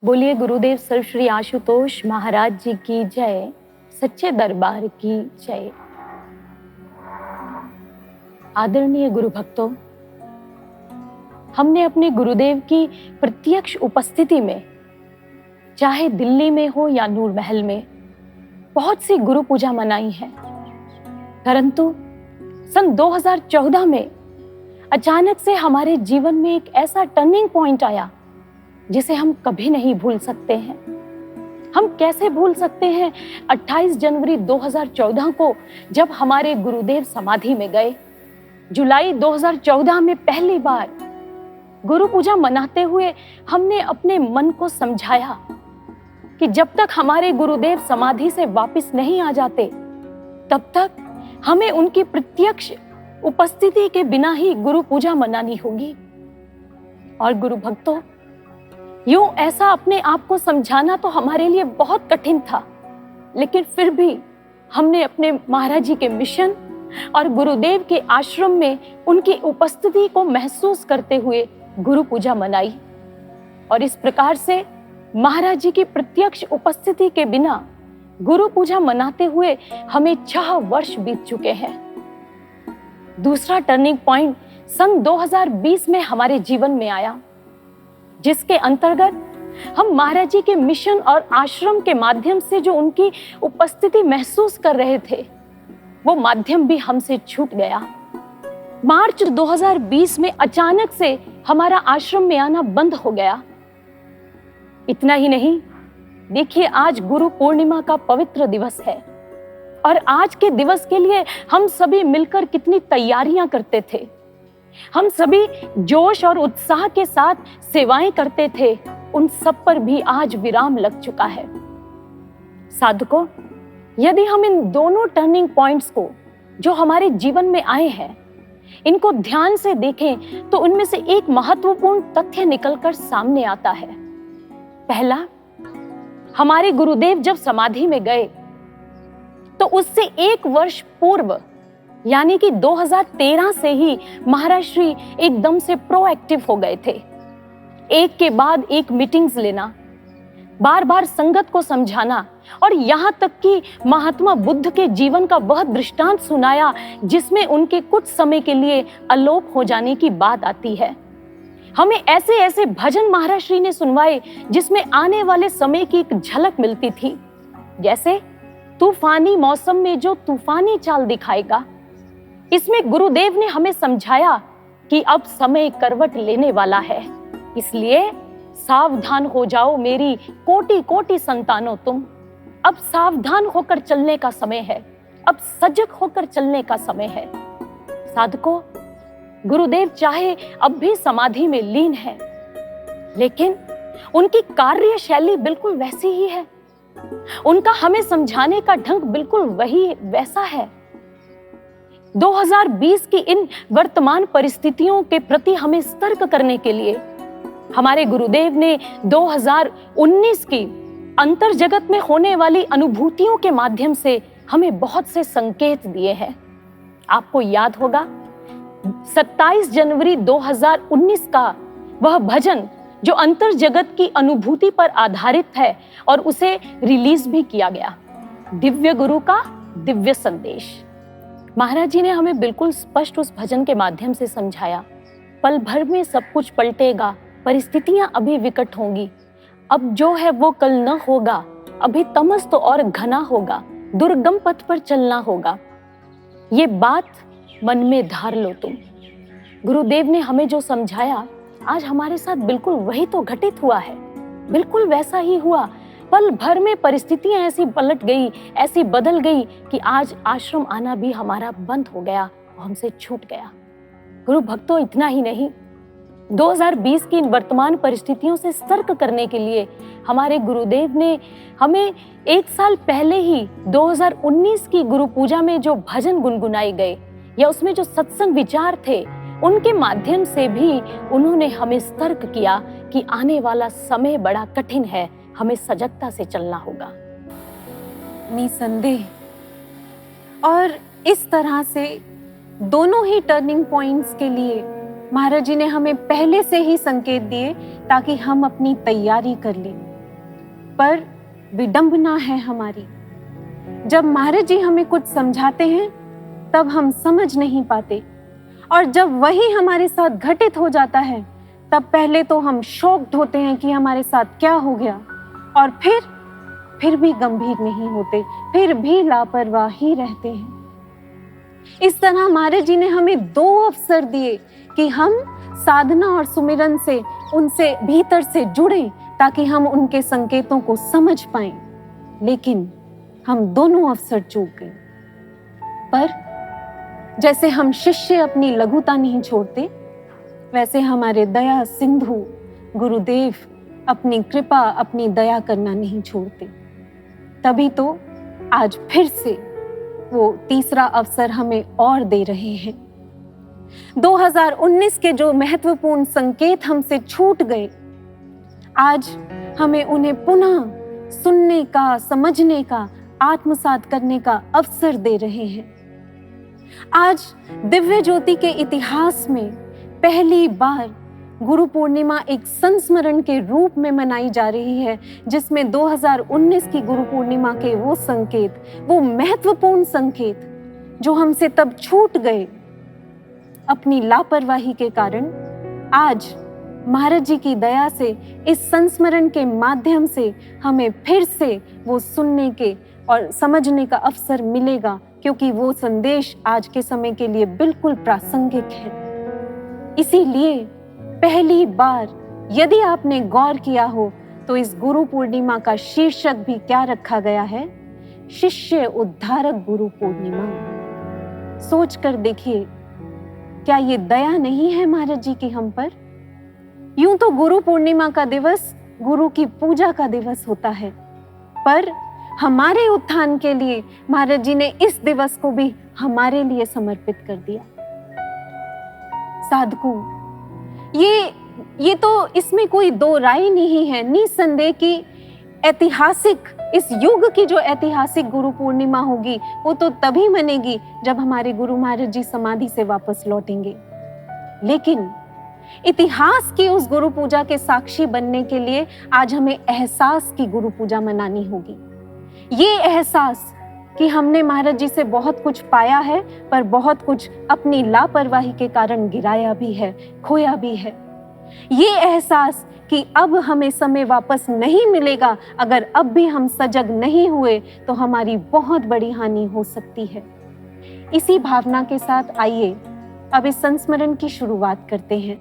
बोलिए गुरुदेव सर्व श्री आशुतोष महाराज जी की जय, सच्चे दरबार की जय। आदरणीय गुरु भक्तों, हमने अपने गुरुदेव की प्रत्यक्ष उपस्थिति में, चाहे दिल्ली में हो या नूर महल में, बहुत सी गुरु पूजा मनाई है। परंतु सन 2014 में अचानक से हमारे जीवन में एक ऐसा टर्निंग पॉइंट आया जिसे हम कभी नहीं भूल सकते हैं। हम कैसे भूल सकते हैं 28 जनवरी 2014 को, जब हमारे गुरुदेव समाधि में गए। जुलाई 2014 में पहली बार गुरु पूजा मनाते हुए हमने अपने मन को समझाया कि जब तक हमारे गुरुदेव समाधि से वापस नहीं आ जाते, तब तक हमें उनकी प्रत्यक्ष उपस्थिति के बिना ही गुरु पूजा मनानी होगी। और गुरु भक्तों, यूं ऐसा अपने आप को समझाना तो हमारे लिए बहुत कठिन था, लेकिन फिर भी हमने अपने महाराज जी के मिशन और गुरुदेव के आश्रम में उनकी उपस्थिति को महसूस करते हुए गुरु पूजा मनाई। और इस प्रकार से महाराज जी की प्रत्यक्ष उपस्थिति के बिना गुरु पूजा मनाते हुए हमें 6 वर्ष बीत चुके हैं। दूसरा टर्निंग पॉइंट सन 2020 में हमारे जीवन में आया, जिसके अंतर्गत हम महाराज जी के मिशन और आश्रम के माध्यम से जो उनकी उपस्थिति महसूस कर रहे थे, वो माध्यम भी हमसे छूट गया। मार्च 2020 में अचानक से हमारा आश्रम में आना बंद हो गया। इतना ही नहीं, देखिए आज गुरु पूर्णिमा का पवित्र दिवस है और आज के दिवस के लिए हम सभी मिलकर कितनी तैयारियां करते थे। हम सभी जोश और उत्साह के साथ सेवाएं करते थे, उन सब पर भी आज विराम लग चुका है। साधकों, यदि हम इन दोनों टर्निंग पॉइंट्स को जो हमारे जीवन में आए हैं, इनको ध्यान से देखें तो उनमें से एक महत्वपूर्ण तथ्य निकलकर सामने आता है। पहला, हमारे गुरुदेव जब समाधि में गए तो उससे 1 वर्ष पूर्व यानी कि 2013 से ही महाराज श्री एकदम से प्रोएक्टिव हो गए थे। एक के बाद एक मीटिंग्स लेना, बार बार संगत को समझाना और यहाँ तक कि महात्मा बुद्ध के जीवन का वह दृष्टांत सुनाया जिसमें उनके कुछ समय के लिए अलोप हो जाने की बात आती है। हमें ऐसे ऐसे भजन महाराज श्री ने सुनवाए जिसमें आने वाले समय की एक झलक मिलती थी, जैसे तूफानी मौसम में जो तूफानी चाल दिखाएगा। इसमें गुरुदेव ने हमें समझाया कि अब समय करवट लेने वाला है, इसलिए सावधान हो जाओ मेरी कोटि कोटि संतानों तुम। अब सावधान होकर चलने का समय है, अब सजग होकर चलने का समय है। साधकों, गुरुदेव चाहे अब भी समाधि में लीन है, लेकिन उनकी कार्य शैली बिल्कुल वैसी ही है। उनका हमें समझाने का ढंग बिल्कुल वैसा है। 2020 की इन वर्तमान परिस्थितियों के प्रति हमें सतर्क करने के लिए हमारे गुरुदेव ने 2019 की अंतर जगत में होने वाली अनुभूतियों के माध्यम से हमें बहुत से संकेत दिए हैं। आपको याद होगा 27 जनवरी 2019 का वह भजन जो अंतर जगत की अनुभूति पर आधारित है और उसे रिलीज भी किया गया, दिव्य गुरु का दिव्य संदेश। महाराज जी ने हमें बिल्कुल स्पष्ट उस भजन के माध्यम से समझाया, पल भर में सब कुछ पलटेगा, परिस्थितियां अभी विकट होंगी, अब जो है वो कल न होगा, अभी तमस तो और घना होगा, दुर्गम पथ पर चलना होगा। ये बात मन में धार लो तुम। गुरुदेव ने हमें जो समझाया आज हमारे साथ बिल्कुल वही तो घटित हुआ है, बिल्कुल वैसा ही हुआ। पल भर में परिस्थितियां ऐसी पलट गई, ऐसी बदल गई कि आज आश्रम आना भी हमारा बंद हो गया, हमसे छूट गया। गुरु भक्तों, इतना ही नहीं, 2020 की इन वर्तमान परिस्थितियों से सतर्क करने के लिए हमारे गुरुदेव ने हमें 1 साल पहले ही 2019 की गुरु पूजा में जो भजन गुनगुनाए गए या उसमें जो सत्संग विचार थे, उनके माध्यम से भी उन्होंने हमें सतर्क किया कि आने वाला समय बड़ा कठिन है, हमें सजगता से चलना होगा। निसंदेह। और इस तरह से दोनों ही टर्निंग पॉइंट्स के लिए महाराज जी ने हमें पहले से ही संकेत दिए ताकि हम अपनी तैयारी कर लें। पर विडंबना है हमारी। जब महाराज जी हमें कुछ समझाते हैं तब हम समझ नहीं पाते, और जब वही हमारे साथ घटित हो जाता है तब पहले तो हम शॉक्ड होते हैं कि हमारे साथ क्या हो गया, और फिर भी गंभीर नहीं होते, फिर भी लापरवाह ही रहते हैं। इस तरह महाराज जी ने हमें 2 अवसर दिए कि हम साधना और सुमिरन से उनसे भीतर से जुड़ें ताकि हम उनके संकेतों को समझ पाएं, लेकिन हम दोनों अवसर चूक गए। पर जैसे हम शिष्य अपनी लघुता नहीं छोड़ते, वैसे हमारे दया सिंधु गुरुदेव अपनी कृपा, अपनी दया करना नहीं छोड़ते। तभी तो आज फिर से वो तीसरा अवसर हमें और दे रहे हैं। 2019 के जो महत्वपूर्ण संकेत हमसे छूट गए, आज हमें उन्हें पुनः सुनने का, समझने का, आत्मसात करने का अवसर दे रहे हैं। आज दिव्य ज्योति के इतिहास में पहली बार गुरु पूर्णिमा एक संस्मरण के रूप में मनाई जा रही है, जिसमें 2019 की गुरु पूर्णिमा के वो संकेत, वो महत्वपूर्ण संकेत जो हमसे तब छूट गए अपनी लापरवाही के कारण, आज महाराज जी की दया से इस संस्मरण के माध्यम से हमें फिर से वो सुनने के और समझने का अवसर मिलेगा, क्योंकि वो संदेश आज के समय के लिए बिल्कुल प्रासंगिक है। इसीलिए पहली बार यदि आपने गौर किया हो तो इस गुरु पूर्णिमा का शीर्षक भी क्या रखा गया है? शिष्य उद्धारक गुरु पूर्णिमा। सोच कर देखिए, क्या ये दया नहीं है महाराज जी की हम पर? यूं तो गुरु पूर्णिमा का दिवस गुरु की पूजा का दिवस होता है, पर हमारे उत्थान के लिए महाराज जी ने इस दिवस को भी हमारे लिए समर्पित कर दिया। साधकों, ये तो इसमें कोई 2 राय नहीं है, निसंदेह कि ऐतिहासिक, इस युग की जो ऐतिहासिक गुरु पूर्णिमा होगी वो तो तभी मनेगी जब हमारे गुरु महाराज जी समाधि से वापस लौटेंगे। लेकिन इतिहास की उस गुरु पूजा के साक्षी बनने के लिए आज हमें एहसास की गुरु पूजा मनानी होगी। ये एहसास कि हमने महाराज जी से बहुत कुछ पाया है, पर बहुत कुछ अपनी लापरवाही के कारण गिराया भी है, खोया भी है। ये एहसास कि अब हमें समय वापस नहीं मिलेगा, अगर अब भी हम सजग नहीं हुए तो हमारी बहुत बड़ी हानि हो सकती है। इसी भावना के साथ आइए अब इस संस्मरण की शुरुआत करते हैं।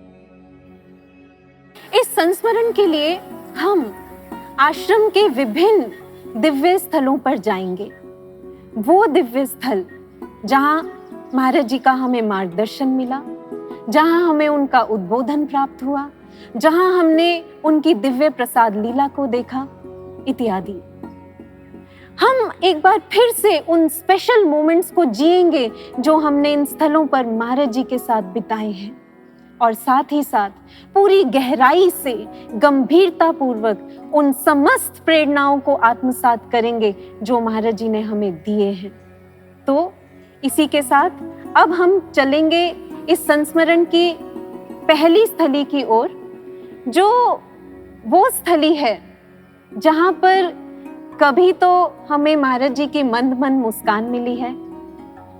इस संस्मरण के लिए हम आश्रम के विभिन्न दिव्य स्थलों पर जाएंगे। वो दिव्य स्थल जहां महाराज जी का हमें मार्गदर्शन मिला, जहां हमें उनका उद्बोधन प्राप्त हुआ, जहां हमने उनकी दिव्य प्रसाद लीला को देखा, इत्यादि। हम एक बार फिर से उन स्पेशल मोमेंट्स को जिएंगे जो हमने इन स्थलों पर महाराज जी के साथ बिताए हैं, और साथ ही साथ पूरी गहराई से गंभीरता पूर्वक उन समस्त प्रेरणाओं को आत्मसात करेंगे जो महाराज जी ने हमें दिए हैं। तो इसी के साथ अब हम चलेंगे इस संस्मरण की पहली स्थली की ओर, जो वो स्थली है जहां पर कभी तो हमें महाराज जी की मंद मंद मुस्कान मिली है,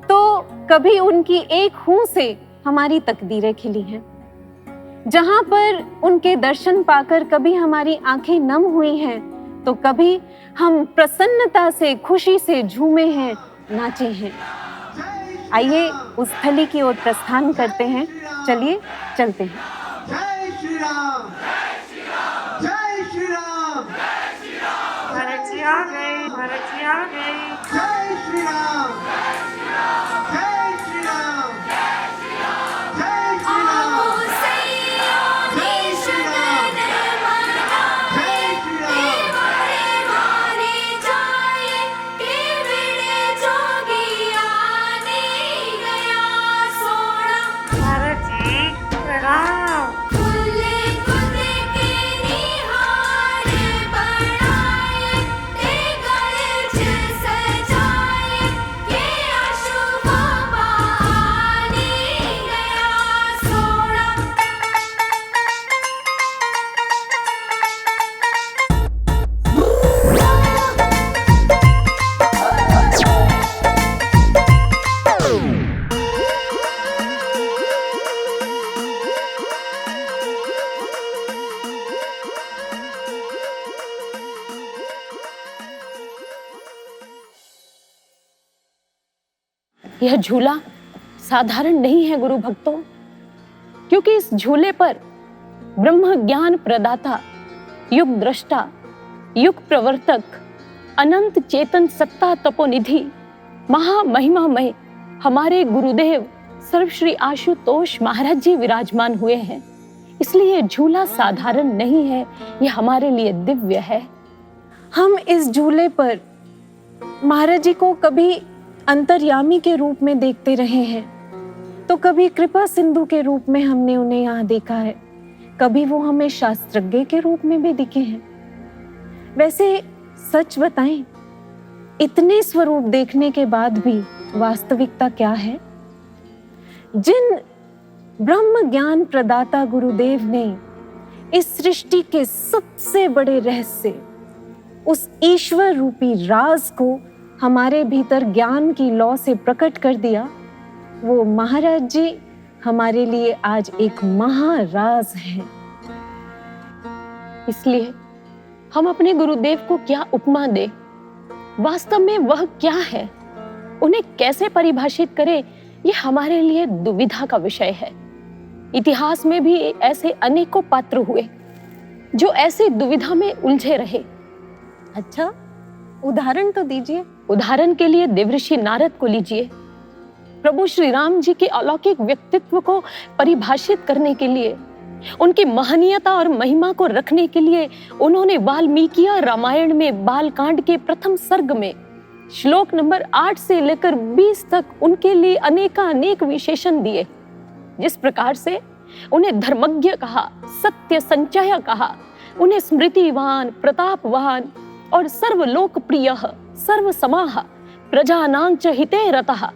तो कभी उनकी एक हूं से हमारी तकदीरें खिली हैं, जहां पर उनके दर्शन पाकर कभी हमारी आंखें नम हुई हैं, तो कभी हम प्रसन्नता से, खुशी से झूमे हैं, नाचे हैं। आइए उस स्थली की ओर प्रस्थान करते हैं। चलिए चलते हैं। जय श्री राम, जय श्री राम, भारत जी आ गए, भारत जी आ गए। जय श्री राम, जय श्री राम, जय श्री राम, जय श्री राम, जय श्री राम, जय श्री राम, भारत जी प्रणाम। सजाए, ये अशुभ यह झूला साधारण नहीं है गुरु भक्तों, क्योंकि इस झूले पर ब्रह्म ज्ञान प्रदाता, युग दृष्टा, युग प्रवर्तक, अनंत चेतन सत्ता तपोनिधि, महामहिमामय हमारे गुरुदेव सर्वश्री आशुतोष महाराज जी विराजमान हुए हैं। इसलिए झूला साधारण नहीं है, यह हमारे लिए दिव्य है। हम इस झूले पर महाराज जी को कभी अंतर्यामी के रूप में देखते रहे हैं, तो कभी कृपा सिंधु के रूप में हमने उन्हें यहाँ देखा है, कभी वो हमें शास्त्रज्ञ के रूप में भी दिखे हैं। वैसे सच बताएं, इतने स्वरूप देखने के बाद भी वास्तविकता क्या है? जिन ब्रह्म ज्ञान प्रदाता गुरुदेव ने इस सृष्टि के सबसे बड़े रहस्य, उस ईश्वर रूपी राज को हमारे भीतर ज्ञान की लौ से प्रकट कर दिया, वो महाराज जी हमारे लिए आज एक महाराज हैं। इसलिए हम अपने गुरुदेव को क्या उपमा दें? वास्तव में वह क्या है, उन्हें कैसे परिभाषित करें, यह हमारे लिए दुविधा का विषय है। इतिहास में भी ऐसे अनेकों पात्र हुए जो ऐसी दुविधा में उलझे रहे। अच्छा, उदाहरण तो दीजिए। उदाहरण के लिए देवऋषि नारद को लीजिए। प्रभु श्री राम जी के अलौकिक व्यक्तित्व को परिभाषित करने के लिए, उनकी महनीयता और महिमा को रखने के लिए उन्होंने वाल्मीकि रामायण में बालकांड के प्रथम सर्ग में श्लोक नंबर 8 से लेकर 20 तक उनके लिए अनेक विशेषण दिए। जिस प्रकार से उन्हें धर्मज्ञ कहा, सत्य संचय कहा, उन्हें स्मृतिवान, प्रतापवान और सर्वलोकप्रिय, सर्वसमाह, प्रजानां च हिते रतः,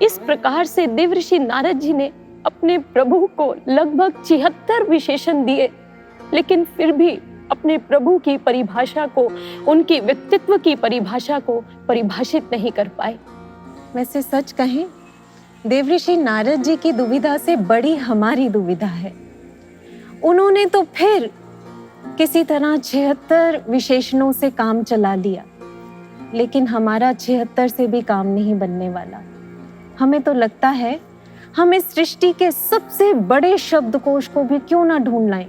इस प्रकार से देवऋषि नारद जी ने अपने प्रभु को लगभग 76 विशेषण दिए, लेकिन फिर भी अपने प्रभु की परिभाषा को, उनकी व्यक्तित्व की परिभाषा को परिभाषित नहीं कर पाए। वैसे सच कहें, देवऋषि नारद जी की दुविधा से बड़ी हमारी दुविधा है। उन्होंने तो फिर किसी तरह 76 विशेषणों से काम चला लिया, लेकिन हमारा 76 से भी काम नहीं बनने वाला। हमें तो लगता है हम इस सृष्टि के सबसे बड़े शब्दकोश को भी क्यों ना ढूंढ लाएं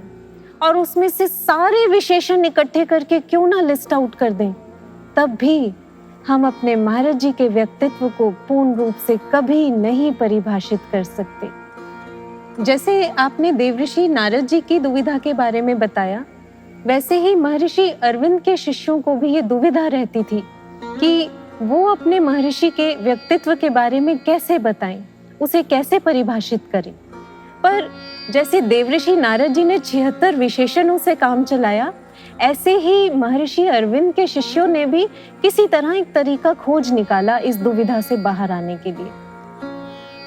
और उसमें से सारे विशेषण इकट्ठे करके क्यों ना लिस्ट आउट कर दें, तब भी हम अपने महाराज जी के व्यक्तित्व को पूर्ण रूप से कभी नहीं परिभाषित कर सकते। जैसे आपने देवऋषि नारद जी की दुविधा के बारे में बताया, वैसे ही महर्षि अरविंद के शिष्यों को भी ये दुविधा रहती थी कि वो अपने महर्षि के व्यक्तित्व के बारे में कैसे बताएं, उसे कैसे परिभाषित करें। पर जैसे देवऋषि नारद जी ने 76 विशेषणों से काम चलाया, ऐसे ही महर्षि अरविंद के शिष्यों ने भी किसी तरह एक तरीका खोज निकाला इस दुविधा से बाहर आने के लिए।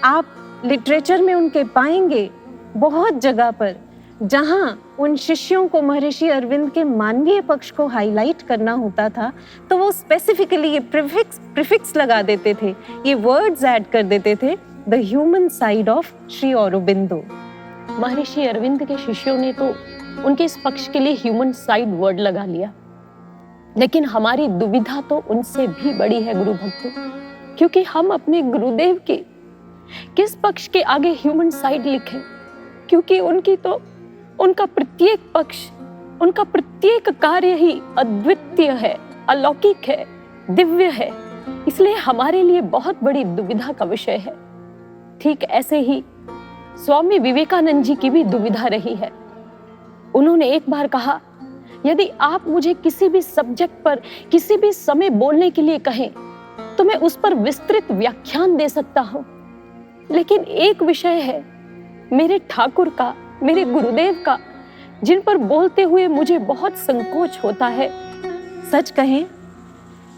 आप लिटरेचर में उनके पाएंगे बहुत जगह पर जहां उन शिष्यों को महर्षि अरविंद के मानवीय पक्ष को हाईलाइट करना होता था, तो वो स्पेसिफिकली ये प्रीफिक्स लगा देते थे, ये वर्ड्स ऐड कर देते थे, the human side of Shri Aurobindo. महर्षि अरविंद के शिष्यों ने तो उनके इस पक्ष के लिए ह्यूमन साइड वर्ड लगा लिया, लेकिन हमारी दुविधा तो उनसे भी बड़ी है गुरु भक्तों, क्योंकि हम अपने गुरुदेव के किस पक्ष के आगे ह्यूमन साइड लिखें, क्योंकि उनका प्रत्येक पक्ष, उनका प्रत्येक कार्य ही अद्वितीय है, अलौकिक है, दिव्य है। इसलिए हमारे लिए बहुत बड़ी दुविधा का विषय है। ठीक ऐसे ही स्वामी विवेकानंद जी की भी दुविधा रही है। उन्होंने एक बार कहा, यदि आप मुझे किसी भी सब्जेक्ट पर किसी भी समय बोलने के लिए कहें तो मैं उस पर विस्तृत व्याख्यान दे सकता हूं, लेकिन एक विषय है मेरे ठाकुर का, मेरे गुरुदेव का, जिन पर बोलते हुए मुझे बहुत संकोच होता है। सच कहें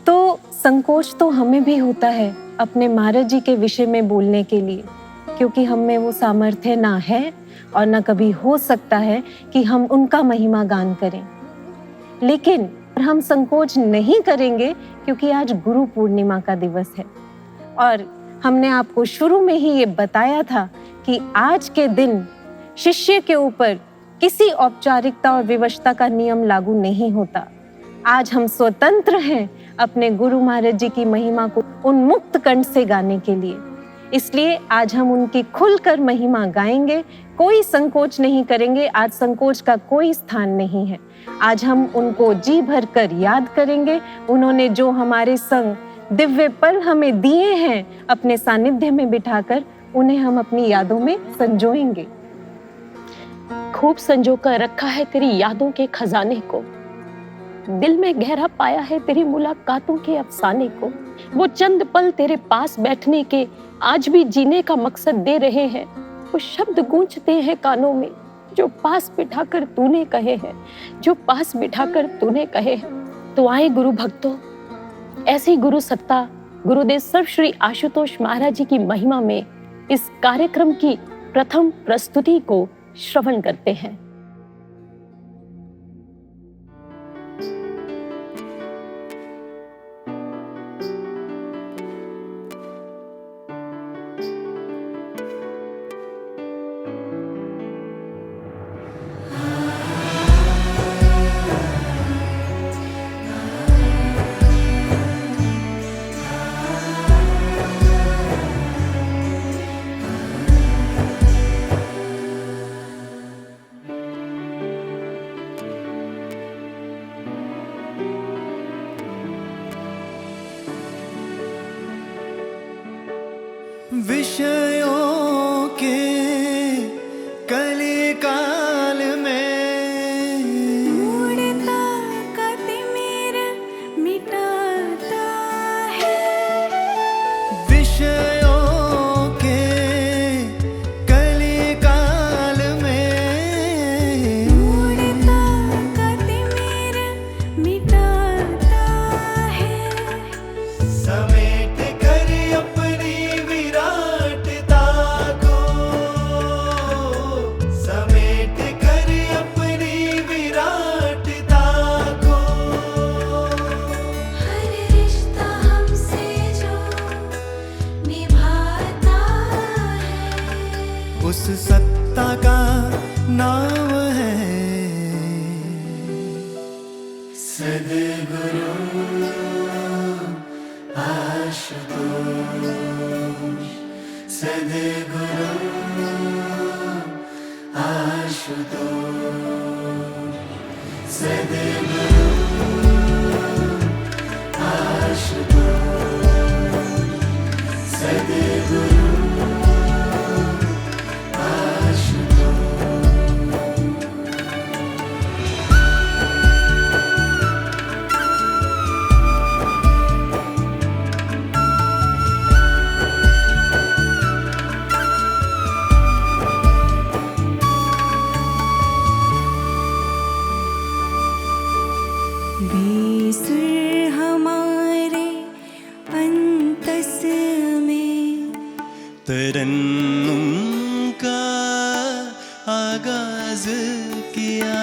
तो संकोच तो हमें भी होता है अपने महाराज जी के विषय में बोलने के लिए, क्योंकि हम में वो सामर्थ्य ना है और ना कभी हो सकता है कि हम उनका महिमा गान करें। लेकिन हम संकोच नहीं करेंगे क्योंकि आज गुरु पूर्णिमा का दिवस है और हमने आपको शुरू में ही ये बताया था कि आज के दिन शिष्य के ऊपर किसी औपचारिकता और विवशता का नियम लागू नहीं होता। आज हम स्वतंत्र हैं अपने गुरु महाराज जी की महिमा को उन्मुक्त कंठ से गाने के लिए। इसलिए आज हम उनकी खुलकर महिमा गाएंगे, कोई संकोच नहीं करेंगे। आज संकोच का कोई स्थान नहीं है। आज हम उनको जी भर कर याद करेंगे। उन्होंने जो हमारे संग दिव्य पल हमें दिए हैं, अपने सानिध्य में बिठाकर उन्हें हम अपनी यादों में संजोएंगे। खूब संजोकर रखा है तेरी यादों के खजाने को, दिल में गहरा पाया है तेरी मुलाकातों के अफसाने को। वो चंद पल तेरे पास बैठने के आज भी जीने का मकसद दे रहे हैं। वो शब्द गूंजते हैं कानों में जो पास बिठाकर तूने कहे हैं, जो पास बिठाकर तूने कहे हैं। तो आए गुरु भक्तों, ऐसी गुरु सत्ता गुरुदेव सर्व श्री आशुतोष महाराज जी की महिमा में इस कार्यक्रम की प्रथम प्रस्तुति को श्रवण करते हैं। विषयों के कली काल में उड़ता कतिमीर मिटाता है। विषयों के कली काल में उड़ता कतिमीर मिटाता है। समेट कर अपनी विराटता को, समेट कर अपनी विराटता को। हर रिश्ता हमसे जो निभाता है, उस सत्ता का नाम है सद्गुरु आशुतोष। सद्गुरु आशुतोष। सद्गुरु आशुतोष। सद्गुरु बेसुर हमारे अंतस में तरन्नुम का आगाज किया।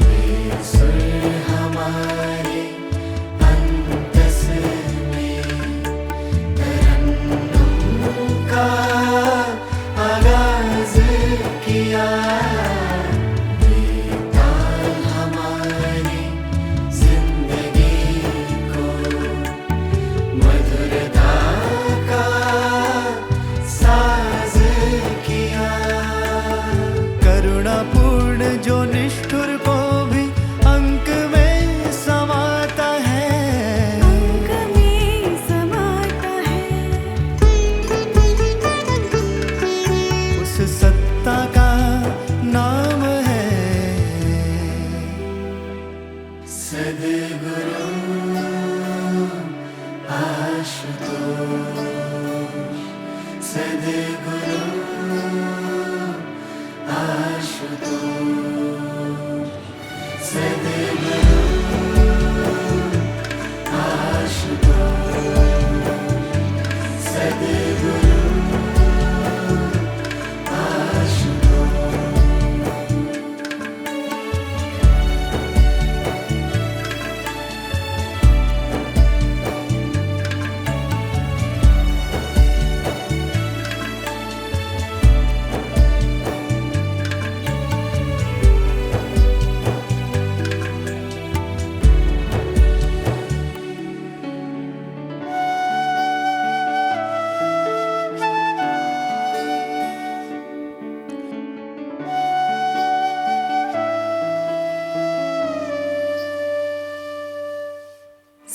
बेसुर हमारे अंतस में तरन्नुम का आगाज किया। बेताल हमारी जिंदगी को मधुरता का साज किया। करुणापूर्ण जो निष्ठुर को भी अंक में समाता है, अंक में समाता है। उस सत्ता का नाम है सद्गुरु आशुतोष। सद्गुरु आशुतोष। सद्गुरु आशुतोष। सद्गुरु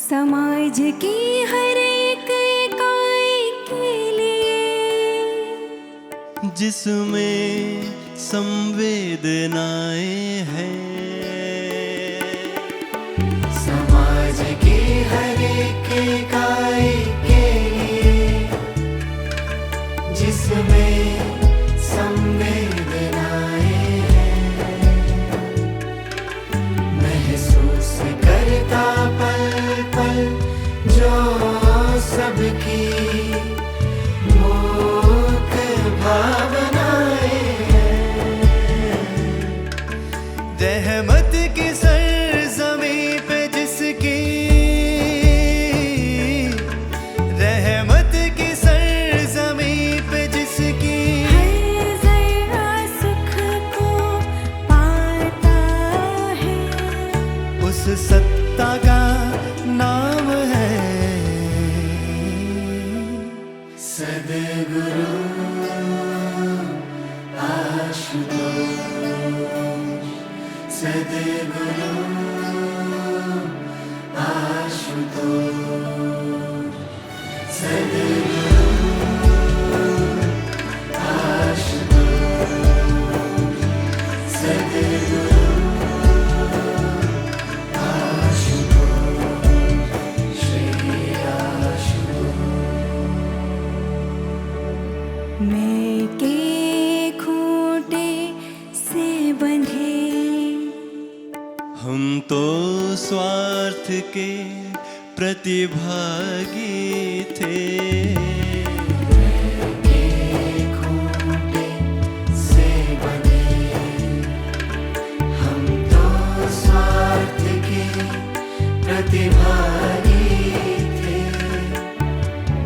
समाज की हर एक इकाई के लिए, जिसमें संवेदनाएं हैं। समाज की हर एक इकाई के लिए, जिसमें संवेदनाएं हैं। महसूस करता पल पल जो सबकी मूक भावनाएं हैं। रहमत की सरजमी पे जिसकी, रहमत की सरजमी पे जिसकी हर जरा सुख को पाता है, उस सत्ता का नाम है सद्गुरु आशुतोष, सद्गुरु आशुतोष, सद्गुरु आशुतोष, सद्गुरु आशुतोष, श्री आशुतोष। मैं के खूंटे से बंधे, हम तो स्वार्थ के प्रतिभागी थे। खूंटे से बंधे, हम तो स्वार्थ के प्रतिभागी थे।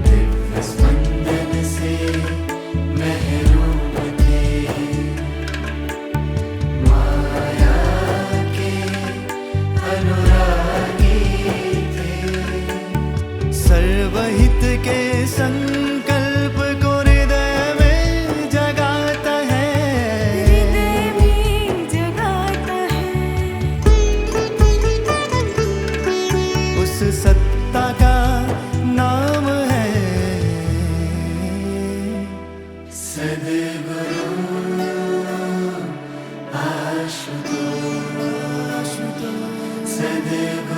दिव्य स्पंदन से महरूम थे, माया के अनुरागी थे। सर्वहित के संकल्प को हृदय में जगाता है। हृदय में जगाता है, उस सत्ता का नाम है सद्गुरु आशुतोष, सद्गुरु